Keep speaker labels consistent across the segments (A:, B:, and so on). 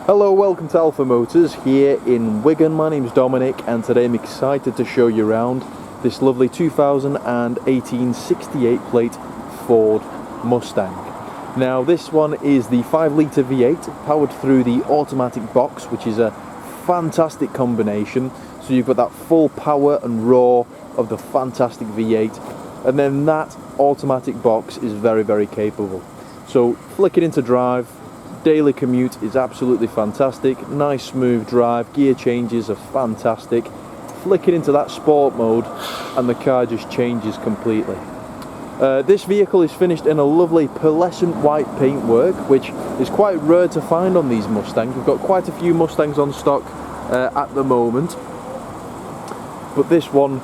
A: Hello, welcome to Alpha Motors here in Wigan. My name's Dominic and today I'm excited to show you around this lovely 2018 68 plate Ford Mustang. Now this one is the 5-litre V8 powered through the automatic box, which is a fantastic combination. So you've got that full power and roar of the fantastic V8, and then that automatic box is very capable. So flick it into drive. Daily commute is absolutely fantastic, nice smooth drive, gear changes are fantastic. Flick it into that sport mode and the car just changes completely. This vehicle is finished in a lovely pearlescent white paintwork, which is quite rare to find on these Mustangs. We've got quite a few Mustangs on stock at the moment, but this one,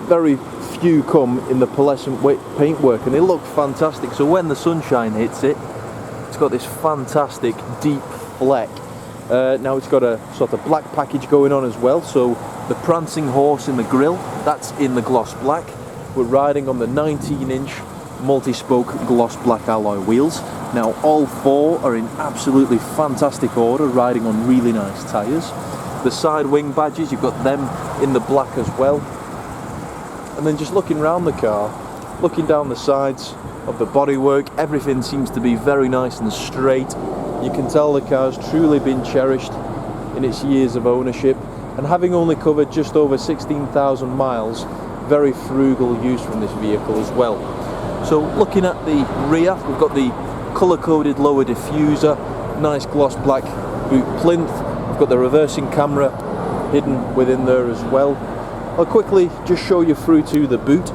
A: very few come in the pearlescent paintwork and they look fantastic. So when the sunshine hits it, it's got this fantastic deep fleck. Now it's got a sort of black package going on as well, so the prancing horse in the grille, that's in the gloss black. We're riding on the 19-inch multi-spoke gloss black alloy wheels. Now all four are in absolutely fantastic order, riding on really nice tyres. The side wing badges, you've got them in the black as well. And then just looking around the car, looking down the sides of the bodywork, everything seems to be very nice and straight. You can tell the car's truly been cherished in its years of ownership, and having only covered just over 16,000 miles, very frugal use from this vehicle as well. So looking at the rear, we've got the colour-coded lower diffuser, nice gloss black boot plinth. We've got the reversing camera hidden within there as well. I'll quickly just show you through to the boot.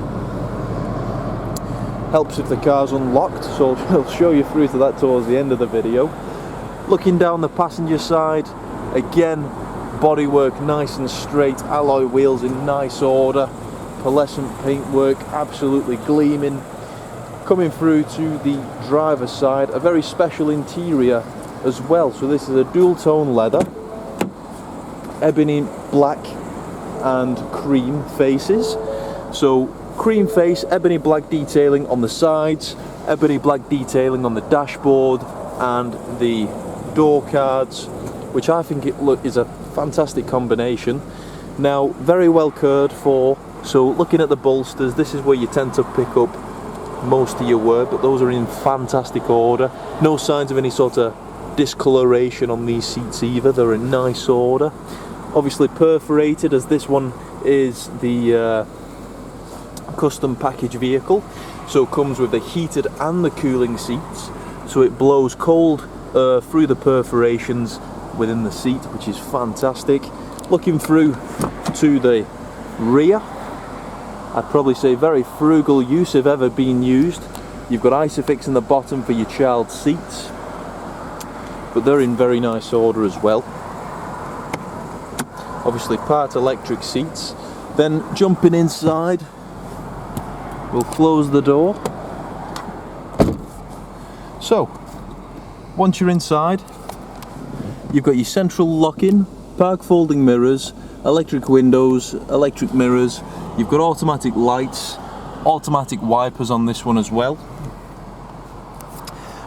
A: Helps if the car's unlocked, so I'll show you through to that towards the end of the video. Looking down the passenger side, again, bodywork nice and straight, alloy wheels in nice order, pearlescent paintwork absolutely gleaming. Coming through to the driver's side, a very special interior as well. So this is a dual tone leather, ebony black and cream faces. So cream face, ebony black detailing on the sides, ebony black detailing on the dashboard and the door cards, which I think is a fantastic combination. Now very well cared for, so looking at the bolsters, this is where you tend to pick up most of your work, but those are in fantastic order. No signs of any sort of discoloration on these seats either, they're in nice order. Obviously perforated, as this one is the custom package vehicle, so it comes with the heated and the cooling seats, so it blows cold through the perforations within the seat, which is fantastic. Looking through to the rear, I'd probably say very frugal use if ever been used. You've got Isofix in the bottom for your child seats, but they're in very nice order as well. Obviously part electric seats. Then jumping inside, we'll close the door. So once you're inside, you've got your central lock-in, park folding mirrors, electric windows, electric mirrors. You've got automatic lights, automatic wipers on this one as well.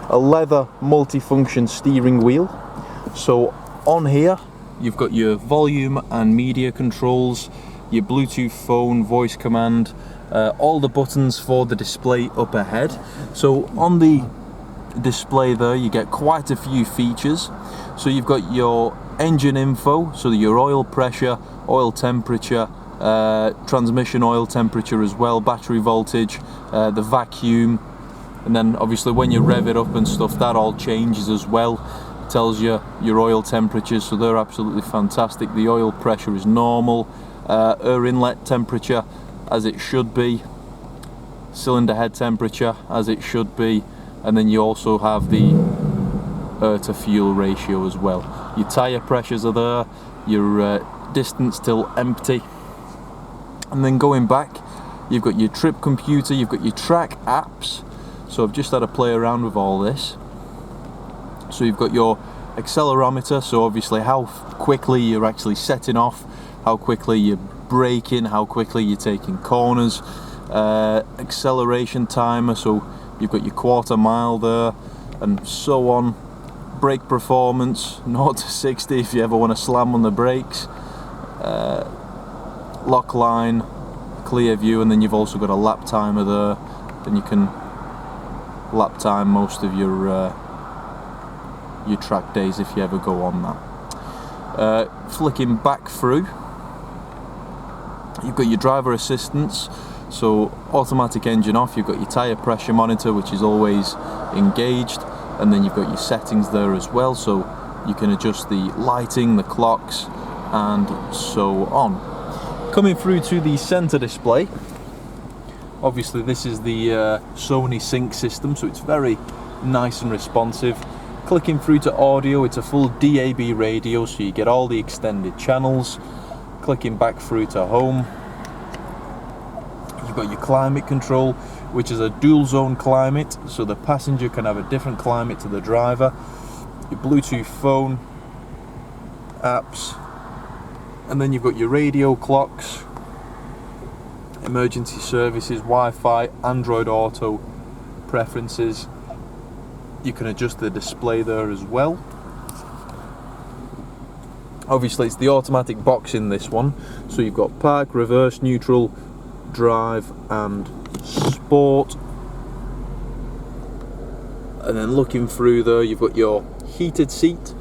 A: A leather multifunction steering wheel. So on here you've got your volume and media controls, your Bluetooth phone, voice command, all the buttons for the display up ahead. So on the display there you get quite a few features. So you've got your engine info, so your oil pressure, oil temperature, transmission oil temperature as well, battery voltage, the vacuum, and then obviously when you rev it up and stuff, that all changes as well. Tells you your oil temperatures, so they're absolutely fantastic. The oil pressure is normal, air inlet temperature as it should be, cylinder head temperature as it should be, and then you also have the air to fuel ratio as well. Your tyre pressures are there, your distance till empty, and then going back you've got your trip computer, you've got your track apps. So I've just had a play around with all this. So you've got your accelerometer, so obviously how quickly you're actually setting off, how quickly you're braking, how quickly you're taking corners, acceleration timer, so you've got your quarter mile there, and so on. brake performance, 0 to 60 if you ever want to slam on the brakes, lock line, clear view, and then you've also got a lap timer there, then you can lap time most of your track days if you ever go on that. Flicking back through, you've got your driver assistance, so automatic engine off, you've got your tyre pressure monitor which is always engaged, and then you've got your settings there as well, so you can adjust the lighting, the clocks, and so on. Coming through to the center display, obviously this is the Sony sync system, so it's very nice and responsive. Clicking through to audio, it's a full DAB radio, so you get all the extended channels. Clicking back through to home, you've got your climate control, which is a dual zone climate, so the passenger can have a different climate to the driver. Your Bluetooth phone, apps, and then you've got your radio clocks, emergency services, Wi-Fi, Android Auto, preferences. You can adjust the display there as well. Obviously it's the automatic box in this one, so you've got park, reverse, neutral, drive and sport. And then looking through there, you've got your heated seat.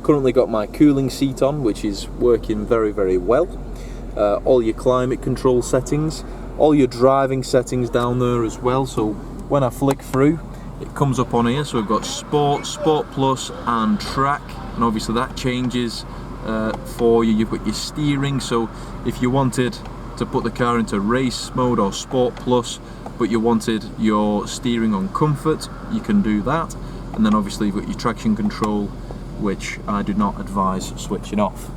A: Currently got my cooling seat on, which is working very, very well. All your climate control settings, all your driving settings down there as well, so when I flick through it comes up on here. So we've got Sport, Sport Plus and Track, and obviously that changes for you. You've got your steering, so if you wanted to put the car into race mode or Sport Plus but you wanted your steering on comfort, you can do that. And then obviously you've got your traction control, which I do not advise switching off.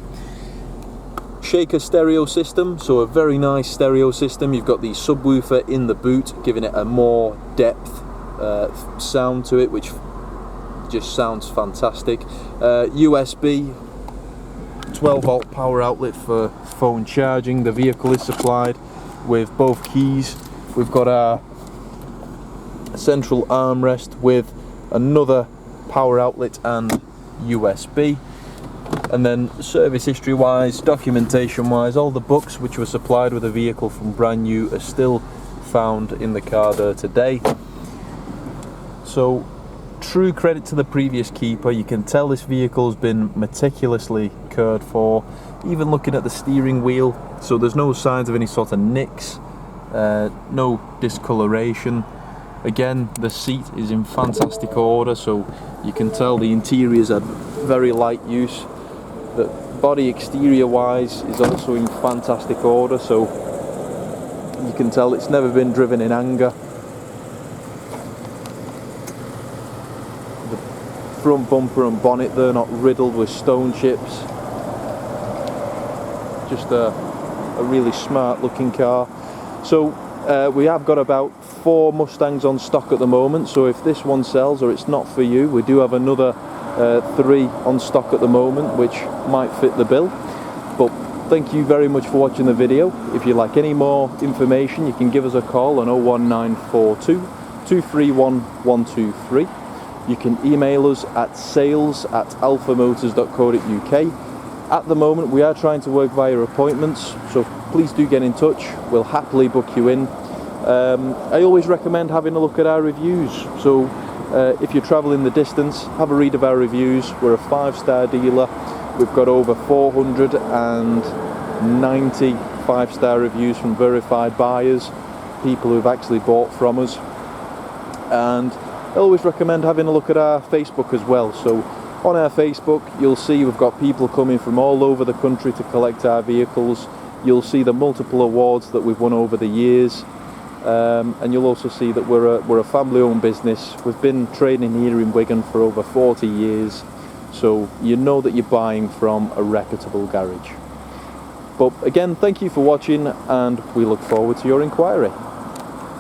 A: Shaker stereo system, so a very nice stereo system. You've got the subwoofer in the boot, giving it a more depth sound to it, which just sounds fantastic. USB 12 volt power outlet for phone charging. The vehicle is supplied with both keys. We've got our central armrest with another power outlet and USB. And then service history wise, documentation wise, all the books which were supplied with the vehicle from brand new are still found in the car there today. So true credit to the previous keeper. You can tell this vehicle has been meticulously cared for, even looking at the steering wheel, so there's no signs of any sort of nicks, no discoloration. Again, the seat is in fantastic order, so you can tell the interiors are very light use. The body exterior wise is also in fantastic order, so you can tell it's never been driven in anger. The front bumper and bonnet, they're not riddled with stone chips. Just a really smart looking car. So we have got about 4 Mustangs on stock at the moment, so if this one sells or it's not for you, we do have another 3 on stock at the moment which might fit the bill. But thank you very much for watching the video. If you'd like any more information, you can give us a call on 01942 231 123. You can email us at sales@alphamotors.co.uk. At the moment we are trying to work via appointments, so please do get in touch. We'll happily book you in. I always recommend having a look at our reviews, so if you're travelling the distance, have a read of our reviews. We're a 5-star dealer. We've got over 490 5-star reviews from verified buyers, people who've actually bought from us. And I always recommend having a look at our Facebook as well. So on our Facebook you'll see we've got people coming from all over the country to collect our vehicles. You'll see the multiple awards that we've won over the years. And you'll also see that we're a family-owned business. We've been trading here in Wigan for over 40 years, so you know that you're buying from a reputable garage. But again, thank you for watching, and we look forward to your inquiry.